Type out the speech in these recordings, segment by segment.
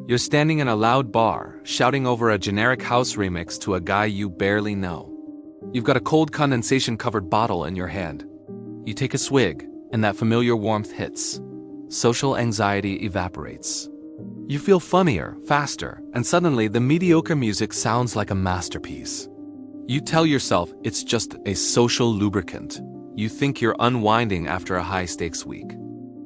You're standing in a loud bar, shouting over a generic house remix to a guy you barely know. You've got a cold condensation-covered bottle in your hand. You take a swig, and that familiar warmth hits. Social anxiety evaporates. You feel funnier, faster, and suddenly the mediocre music sounds like a masterpiece. You tell yourself it's just a social lubricant. You think you're unwinding after a high-stakes week.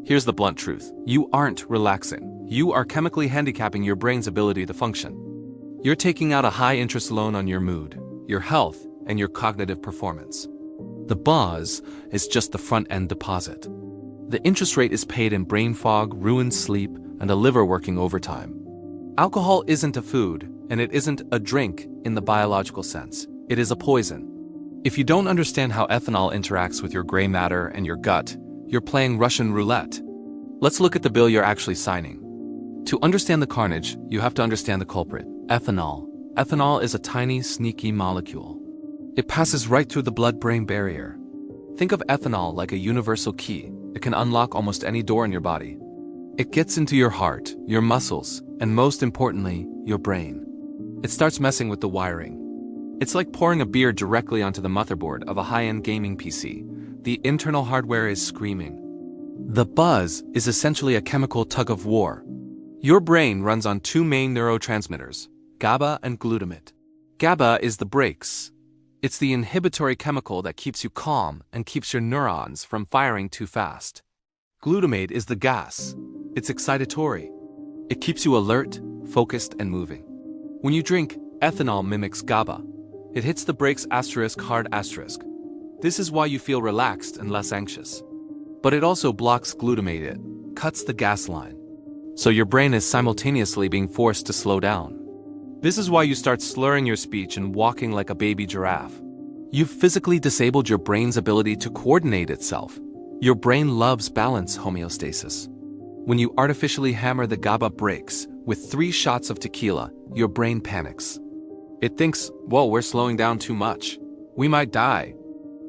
Here's the blunt truth. You aren't relaxing. You are chemically handicapping your brain's ability to function. You're taking out a high-interest loan on your mood, your health, and your cognitive performance. The buzz is just the front-end deposit. The interest rate is paid in brain fog, ruined sleep, and a liver working overtime. Alcohol isn't a food, and it isn't a drink in the biological sense. It is a poison. If you don't understand how ethanol interacts with your gray matter and your gut, you're playing Russian roulette. Let's look at the bill you're actually signing. To understand the carnage, you have to understand the culprit, ethanol. Ethanol is a tiny, sneaky molecule. It passes right through the blood-brain barrier. Think of ethanol like a universal key. It can unlock almost any door in your body. It gets into your heart, your muscles, and most importantly, your brain. It starts messing with the wiring. It's like pouring a beer directly onto the motherboard of a high-end gaming PC. The internal hardware is screaming. The buzz is essentially a chemical tug-of-war. Your brain runs on two main neurotransmitters, GABA and glutamate. GABA is the brakes. It's the inhibitory chemical that keeps you calm and keeps your neurons from firing too fast. Glutamate is the gas. It's excitatory. It keeps you alert, focused, and moving. When you drink, ethanol mimics GABA. It hits the brakes hard asterisk. This is why you feel relaxed and less anxious. But it also blocks glutamate. It cuts the gas line. So your brain is simultaneously being forced to slow down. This is why you start slurring your speech and walking like a baby giraffe. You've physically disabled your brain's ability to coordinate itself. Your brain loves balance homeostasis. When you artificially hammer the GABA brakes with 3 shots of tequila, your brain panics. It thinks, whoa, we're slowing down too much. We might die.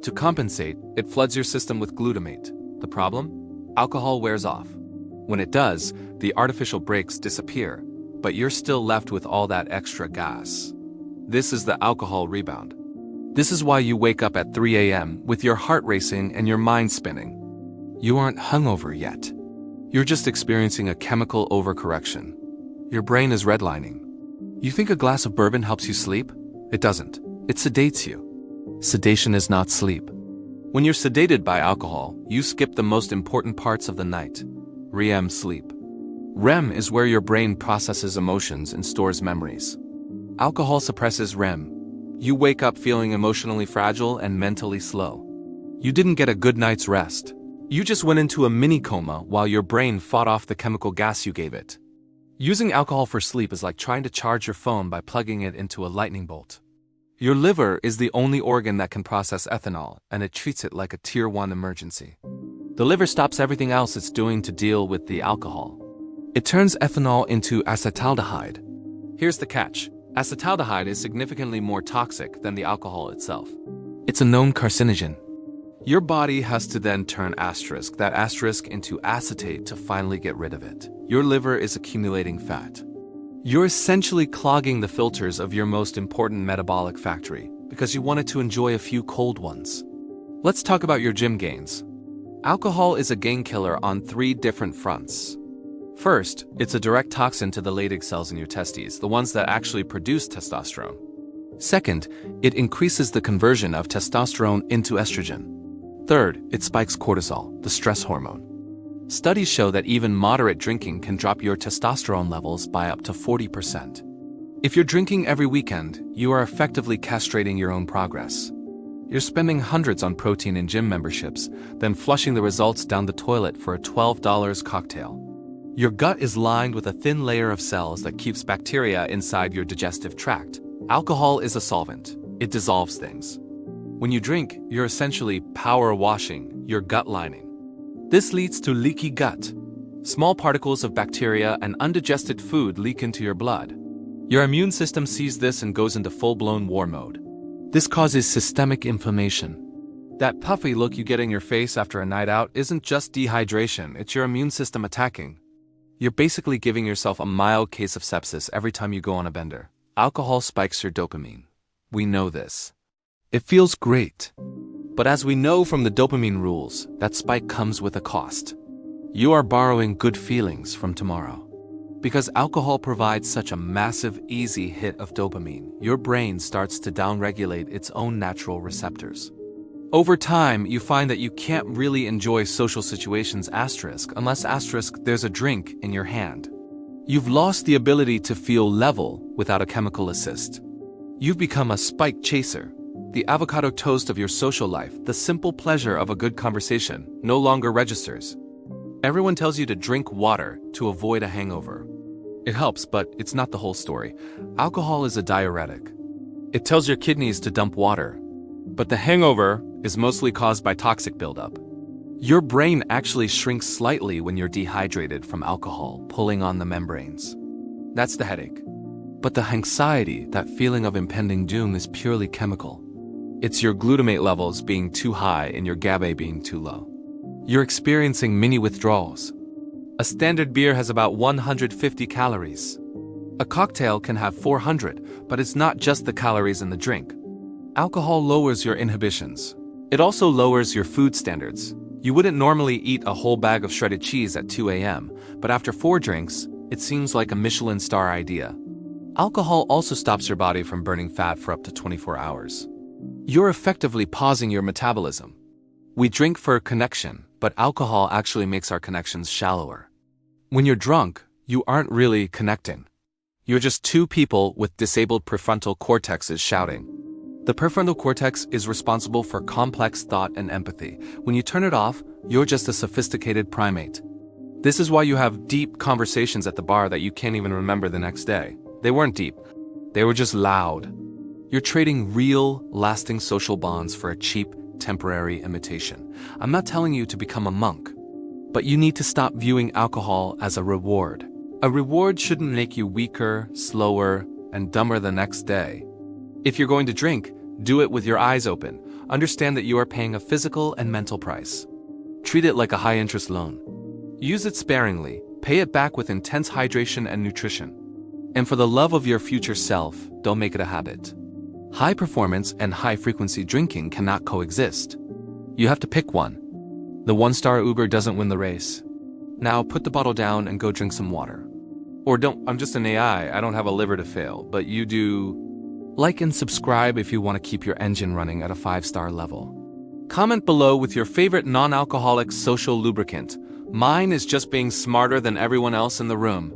To compensate, it floods your system with glutamate. The problem? Alcohol wears off. When it does, the artificial brakes disappear, but you're still left with all that extra gas. This is the alcohol rebound. This is why you wake up at 3 a.m. with your heart racing and your mind spinning. You aren't hungover yet. You're just experiencing a chemical overcorrection. Your brain is redlining. You think a glass of bourbon helps you sleep? It doesn't. It sedates you. Sedation is not sleep. When you're sedated by alcohol, you skip the most important parts of the night. REM sleep. REM is where your brain processes emotions and stores memories. Alcohol suppresses REM. You wake up feeling emotionally fragile and mentally slow. You didn't get a good night's rest. You just went into a mini coma while your brain fought off the chemical gas you gave it. Using alcohol for sleep is like trying to charge your phone by plugging it into a lightning bolt. Your liver is the only organ that can process ethanol, and it treats it like a Tier 1 emergency. The liver stops everything else it's doing to deal with the alcohol. It turns ethanol into acetaldehyde. Here's the catch. Acetaldehyde is significantly more toxic than the alcohol itself. It's a known carcinogen. Your body has to then turn that asterisk into acetate to finally get rid of it. Your liver is accumulating fat. You're essentially clogging the filters of your most important metabolic factory because you wanted to enjoy a few cold ones. Let's talk about your gym gains. Alcohol is a gain killer on 3 different fronts. First, it's a direct toxin to the Leydig cells in your testes, the ones that actually produce testosterone. Second, it increases the conversion of testosterone into estrogen. Third, it spikes cortisol, the stress hormone. Studies show that even moderate drinking can drop your testosterone levels by up to 40%. If you're drinking every weekend, you are effectively castrating your own progress. You're spending hundreds on protein and gym memberships, then flushing the results down the toilet for a $12 cocktail. Your gut is lined with a thin layer of cells that keeps bacteria inside your digestive tract. Alcohol is a solvent. It dissolves things. When you drink, you're essentially power washing your gut lining. This leads to leaky gut. Small particles of bacteria and undigested food leak into your blood. Your immune system sees this and goes into full-blown war mode. This causes systemic inflammation. That puffy look you get in your face after a night out isn't just dehydration, it's your immune system attacking. You're basically giving yourself a mild case of sepsis every time you go on a bender. Alcohol spikes your dopamine. We know this. It feels great. But as we know from the dopamine rules, that spike comes with a cost. You are borrowing good feelings from tomorrow. Because alcohol provides such a massive, easy hit of dopamine, your brain starts to downregulate its own natural receptors. Over time, you find that you can't really enjoy social situations unless there's a drink in your hand. You've lost the ability to feel level without a chemical assist. You've become a spike chaser. The avocado toast of your social life, the simple pleasure of a good conversation, no longer registers. Everyone tells you to drink water to avoid a hangover. It helps, but it's not the whole story. Alcohol is a diuretic. It tells your kidneys to dump water. But the hangover is mostly caused by toxic buildup. Your brain actually shrinks slightly when you're dehydrated from alcohol, pulling on the membranes. That's the headache. But the anxiety, that feeling of impending doom, is purely chemical. It's your glutamate levels being too high and your GABA being too low. You're experiencing mini withdrawals. A standard beer has about 150 calories. A cocktail can have 400, but it's not just the calories in the drink. Alcohol lowers your inhibitions. It also lowers your food standards. You wouldn't normally eat a whole bag of shredded cheese at 2 a.m., but after 4 drinks, it seems like a Michelin star idea. Alcohol also stops your body from burning fat for up to 24 hours. You're effectively pausing your metabolism. We drink for connection, but alcohol actually makes our connections shallower. When you're drunk, you aren't really connecting. You're just two people with disabled prefrontal cortexes shouting. The prefrontal cortex is responsible for complex thought and empathy. When you turn it off, you're just a sophisticated primate. This is why you have deep conversations at the bar that you can't even remember the next day. They weren't deep. They were just loud. You're trading real, lasting social bonds for a cheap, temporary imitation. I'm not telling you to become a monk, but you need to stop viewing alcohol as a reward. A reward shouldn't make you weaker, slower, and dumber the next day. If you're going to drink, do it with your eyes open. Understand that you are paying a physical and mental price. Treat it like a high-interest loan. Use it sparingly, pay it back with intense hydration and nutrition. And for the love of your future self, don't make it a habit. High performance and high frequency drinking cannot coexist. You have to pick one. The one-star Uber doesn't win the race. Now put the bottle down and go drink some water. Or don't, I'm just an AI, I don't have a liver to fail, but you do. Like and subscribe if you want to keep your engine running at a 5-star level. Comment below with your favorite non-alcoholic social lubricant. Mine is just being smarter than everyone else in the room.